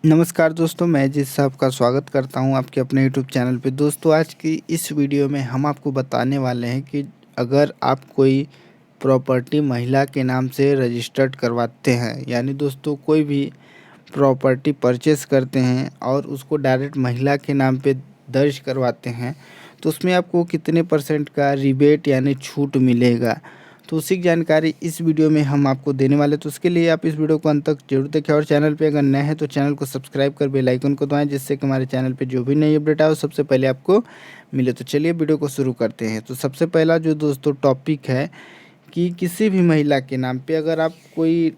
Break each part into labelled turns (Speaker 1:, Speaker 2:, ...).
Speaker 1: नमस्कार दोस्तों, मैं जिस साहब का स्वागत करता हूं आपके अपने यूट्यूब चैनल पे। दोस्तों, आज की इस वीडियो में हम आपको बताने वाले हैं कि अगर आप कोई प्रॉपर्टी महिला के नाम से रजिस्टर्ड करवाते हैं, यानी दोस्तों कोई भी प्रॉपर्टी परचेस करते हैं और उसको डायरेक्ट महिला के नाम पे दर्ज करवाते हैं, तो उसमें आपको कितने परसेंट का रिबेट यानी छूट मिलेगा। तो उसी की जानकारी इस वीडियो में हम आपको देने वाले, तो उसके लिए आप इस वीडियो को अंत तक जरूर देखें और चैनल पे अगर नए हैं तो चैनल को सब्सक्राइब कर बेल आइकन को दबाएं, जिससे कि हमारे चैनल पे जो भी नई अपडेट आए वो सबसे पहले आपको मिले। तो चलिए वीडियो को शुरू करते हैं। तो सबसे पहला जो दोस्तों टॉपिक है कि किसी भी महिला के नाम पे अगर आप कोई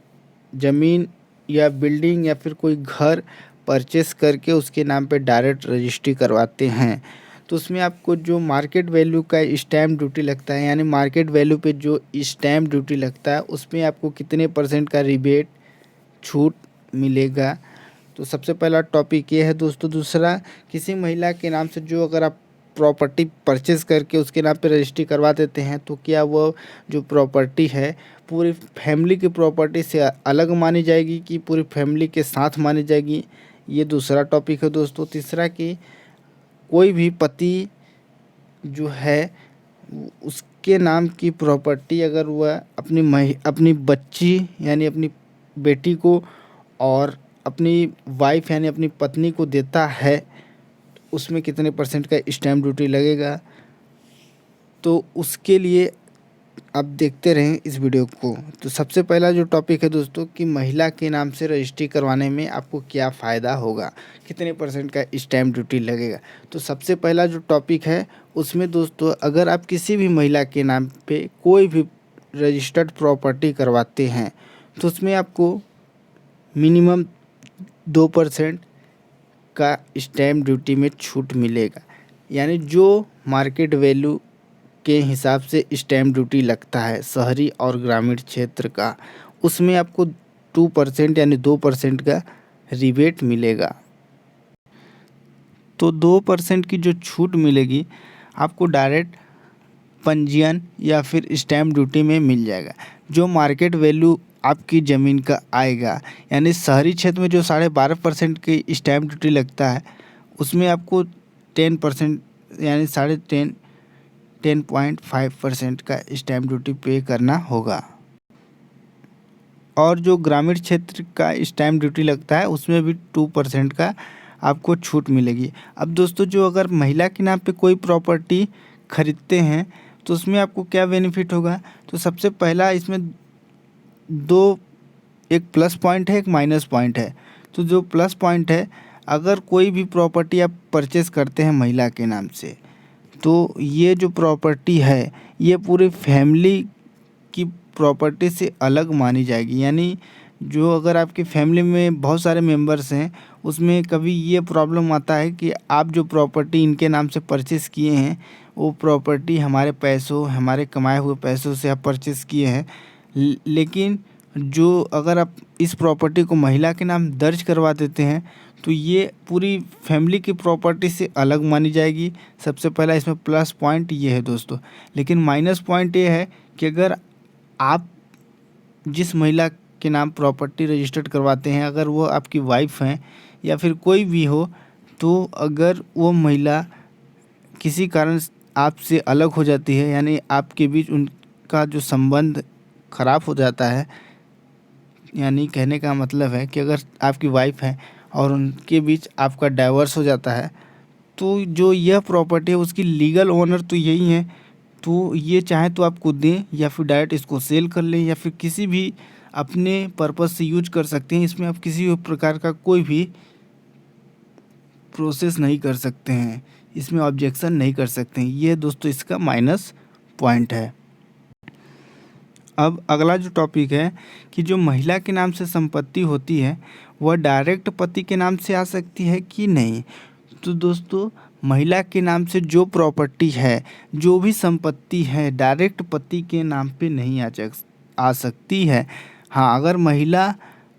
Speaker 1: ज़मीन या बिल्डिंग या फिर कोई घर परचेस करके उसके नाम पे डायरेक्ट रजिस्ट्री करवाते हैं, तो उसमें आपको जो मार्केट वैल्यू का स्टैम्प ड्यूटी लगता है, यानी मार्केट वैल्यू पे जो स्टैम्प ड्यूटी लगता है, उसमें आपको कितने परसेंट का रिबेट छूट मिलेगा। तो सबसे पहला टॉपिक ये है दोस्तों। दूसरा, किसी महिला के नाम से जो अगर आप प्रॉपर्टी परचेज़ करके उसके नाम पे रजिस्ट्री करवा देते हैं, तो क्या वो जो प्रॉपर्टी है पूरी फैमिली की प्रॉपर्टी से अलग मानी जाएगी कि पूरी फैमिली के साथ मानी जाएगी, ये दूसरा टॉपिक है दोस्तों। तीसरा, कि कोई भी पति जो है उसके नाम की प्रॉपर्टी अगर वह अपनी बच्ची यानी अपनी बेटी को और अपनी वाइफ यानी अपनी पत्नी को देता है, उसमें कितने परसेंट का स्टैम्प ड्यूटी लगेगा। तो उसके लिए आप देखते रहें इस वीडियो को। तो सबसे पहला जो टॉपिक है दोस्तों कि महिला के नाम से रजिस्ट्री करवाने में आपको क्या फ़ायदा होगा, कितने परसेंट का स्टैम्प ड्यूटी लगेगा। तो सबसे पहला जो टॉपिक है उसमें दोस्तों, अगर आप किसी भी महिला के नाम पे कोई भी रजिस्टर्ड प्रॉपर्टी करवाते हैं, तो उसमें आपको मिनिमम 2% का स्टैम्प ड्यूटी में छूट मिलेगा। यानी जो मार्केट वैल्यू के हिसाब से स्टैम्प ड्यूटी लगता है शहरी और ग्रामीण क्षेत्र का, उसमें आपको 2% यानी 2% का रिबेट मिलेगा। तो 2% की जो छूट मिलेगी आपको डायरेक्ट पंजीयन या फिर स्टैम्प ड्यूटी में मिल जाएगा। जो मार्केट वैल्यू आपकी ज़मीन का आएगा, यानी शहरी क्षेत्र में जो 12.5% की स्टैम्प ड्यूटी लगता है, उसमें आपको 10% यानी 10.5% का स्टैम्प ड्यूटी पे करना होगा। और जो ग्रामीण क्षेत्र का स्टैम्प ड्यूटी लगता है उसमें भी 2% का आपको छूट मिलेगी। अब दोस्तों, जो अगर महिला के नाम पे कोई प्रॉपर्टी खरीदते हैं तो उसमें आपको क्या बेनिफिट होगा। तो सबसे पहला इसमें एक प्लस पॉइंट है, एक माइनस पॉइंट है। तो जो प्लस पॉइंट है, अगर कोई भी प्रॉपर्टी आप परचेस करते हैं महिला के नाम से, तो ये जो प्रॉपर्टी है ये पूरी फैमिली की प्रॉपर्टी से अलग मानी जाएगी। यानी जो अगर आपकी फैमिली में बहुत सारे मेंबर्स हैं, उसमें कभी ये प्रॉब्लम आता है कि आप जो प्रॉपर्टी इनके नाम से परचेस किए हैं, वो प्रॉपर्टी हमारे कमाए हुए पैसों से आप परचेस किए हैं, लेकिन जो अगर आप इस प्रॉपर्टी को महिला के नाम दर्ज करवा देते हैं, तो ये पूरी फैमिली की प्रॉपर्टी से अलग मानी जाएगी। सबसे पहला इसमें प्लस पॉइंट ये है दोस्तों। लेकिन माइनस पॉइंट ये है कि अगर आप जिस महिला के नाम प्रॉपर्टी रजिस्टर्ड करवाते हैं, अगर वो आपकी वाइफ हैं या फिर कोई भी हो, तो अगर वो महिला किसी कारण आपसे अलग हो जाती है, यानी आपके बीच उनका जो संबंध खराब हो जाता है, यानी कहने का मतलब है कि अगर आपकी वाइफ है और उनके बीच आपका डाइवोर्स हो जाता है, तो जो यह प्रॉपर्टी है उसकी लीगल ओनर तो यही है। तो ये चाहे तो आपको दें या फिर डायरेक्ट इसको सेल कर लें या फिर किसी भी अपने पर्पस से यूज कर सकते हैं। इसमें आप किसी भी प्रकार का कोई भी प्रोसेस नहीं कर सकते हैं, इसमें ऑब्जेक्शन नहीं कर सकते हैं। ये दोस्तों इसका माइनस पॉइंट है। अब अगला जो टॉपिक है कि जो महिला के नाम से संपत्ति होती है वह डायरेक्ट पति के नाम से आ सकती है कि नहीं। तो दोस्तों, महिला के नाम से जो प्रॉपर्टी है, जो भी संपत्ति है, डायरेक्ट पति के नाम पे नहीं आ सकती है। हाँ, अगर महिला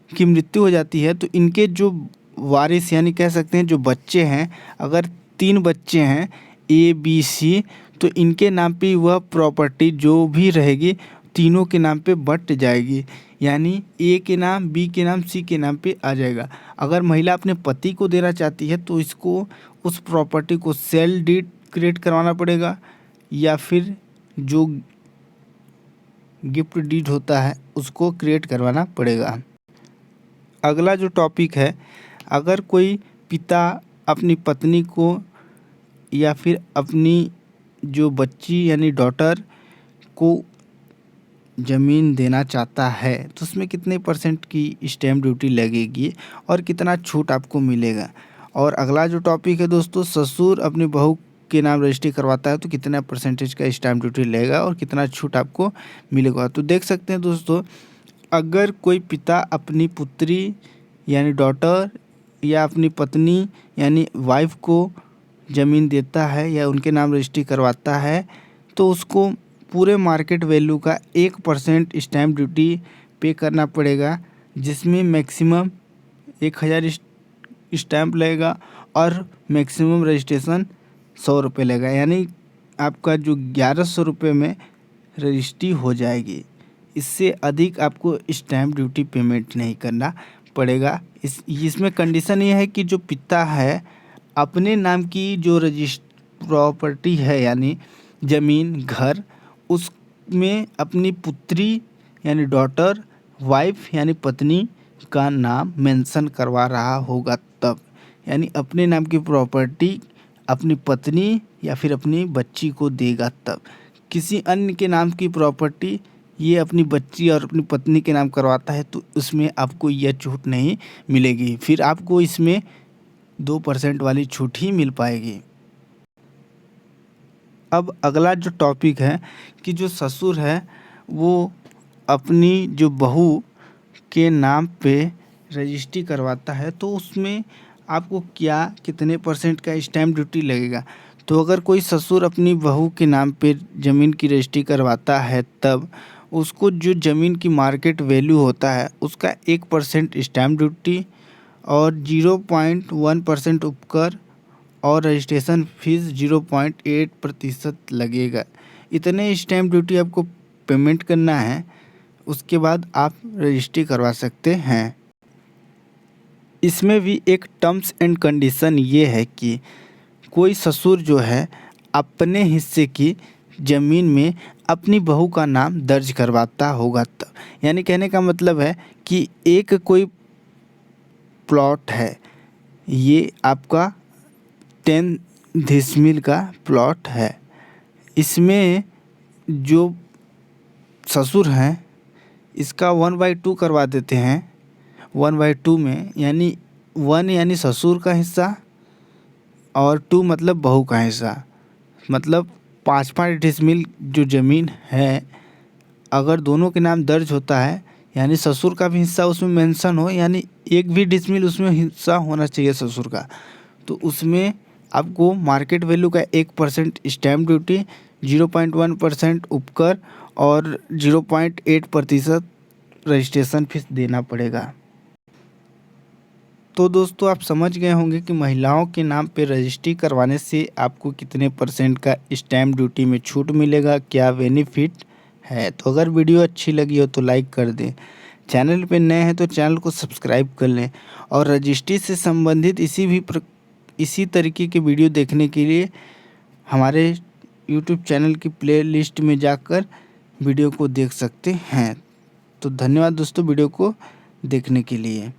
Speaker 1: की मृत्यु हो जाती है तो इनके जो वारिस यानी कह सकते हैं जो बच्चे हैं, अगर 3 बच्चे हैं ABC, तो इनके नाम पे वह प्रॉपर्टी जो भी रहेगी तीनों के नाम पे बँट जाएगी। यानी ए के नाम, बी के नाम, सी के नाम पे आ जाएगा। अगर महिला अपने पति को देना चाहती है तो इसको उस प्रॉपर्टी को सेल डीड क्रिएट करवाना पड़ेगा या फिर जो गिफ्ट डीड होता है उसको क्रिएट करवाना पड़ेगा। अगला जो टॉपिक है, अगर कोई पिता अपनी पत्नी को या फिर अपनी जो बच्ची यानी डॉटर को ज़मीन देना चाहता है तो उसमें कितने % की स्टैम्प ड्यूटी लगेगी और कितना छूट आपको मिलेगा। और अगला जो टॉपिक है दोस्तों, ससुर अपनी बहू के नाम रजिस्ट्री करवाता है तो कितना % का स्टैम्प ड्यूटी लगेगा और कितना छूट आपको मिलेगा। तो देख सकते हैं दोस्तों, अगर कोई पिता अपनी पुत्री यानी डॉटर या अपनी पत्नी यानी वाइफ को ज़मीन देता है या उनके नाम रजिस्ट्री करवाता है तो उसको पूरे मार्केट वैल्यू का 1% स्टैम्प ड्यूटी पे करना पड़ेगा, जिसमें मैक्सिमम 1000 स्टैम्प लगेगा और मैक्सिमम रजिस्ट्रेशन 100 रुपये लगेगा। यानी आपका जो 1100 रुपये में रजिस्ट्री हो जाएगी। इससे अधिक आपको स्टैम्प ड्यूटी पेमेंट नहीं करना पड़ेगा। इसमें कंडीशन ये है कि जो पिता है अपने नाम की जो प्रॉपर्टी है यानी ज़मीन, घर, उसमें अपनी पुत्री यानी डॉटर, वाइफ यानी पत्नी का नाम मेंशन करवा रहा होगा तब, यानी अपने नाम की प्रॉपर्टी अपनी पत्नी या फिर अपनी बच्ची को देगा तब। किसी अन्य के नाम की प्रॉपर्टी ये अपनी बच्ची और अपनी पत्नी के नाम करवाता है तो उसमें आपको यह छूट नहीं मिलेगी, फिर आपको इसमें 2% वाली छूट ही मिल पाएगी। अब अगला जो टॉपिक है कि जो ससुर है वो अपनी जो बहू के नाम पे रजिस्ट्री करवाता है तो उसमें आपको कितने % का स्टैम्प ड्यूटी लगेगा। तो अगर कोई ससुर अपनी बहू के नाम पे ज़मीन की रजिस्ट्री करवाता है तब उसको जो ज़मीन की मार्केट वैल्यू होता है उसका 1% स्टैम्प ड्यूटी और 0.1% उपकर और रजिस्ट्रेशन फीस 0.8% लगेगा। इतने स्टैम्प ड्यूटी आपको पेमेंट करना है, उसके बाद आप रजिस्ट्री करवा सकते हैं। इसमें भी एक टर्म्स एंड कंडीशन ये है कि कोई ससुर जो है अपने हिस्से की ज़मीन में अपनी बहू का नाम दर्ज करवाता होगा तब, यानी कहने का मतलब है कि एक कोई प्लॉट है, ये आपका 10 डिसमिल का प्लॉट है, इसमें जो ससुर हैं इसका 1/2 करवा देते हैं। 1/2 में यानी 1 यानी ससुर का हिस्सा और 2 मतलब बहू का हिस्सा, मतलब 5-5 डिसमिल जो ज़मीन है अगर दोनों के नाम दर्ज होता है यानी ससुर का भी हिस्सा उसमें मेंशन हो, यानी 1 भी डिसमिल उसमें हिस्सा होना चाहिए ससुर का, तो उसमें आपको मार्केट वैल्यू का 1% स्टैम्प ड्यूटी, 0.1% उपकर और 0.8% रजिस्ट्रेशन फीस देना पड़ेगा। तो दोस्तों आप समझ गए होंगे कि महिलाओं के नाम पे रजिस्ट्री करवाने से आपको कितने % का स्टैम्प ड्यूटी में छूट मिलेगा, क्या बेनिफिट है। तो अगर वीडियो अच्छी लगी हो तो लाइक कर दें, चैनल पे नए हैं तो चैनल को सब्सक्राइब कर लें और रजिस्ट्री से संबंधित इसी तरीके के वीडियो देखने के लिए हमारे यूट्यूब चैनल की प्लेलिस्ट में जाकर वीडियो को देख सकते हैं। तो धन्यवाद दोस्तों वीडियो को देखने के लिए।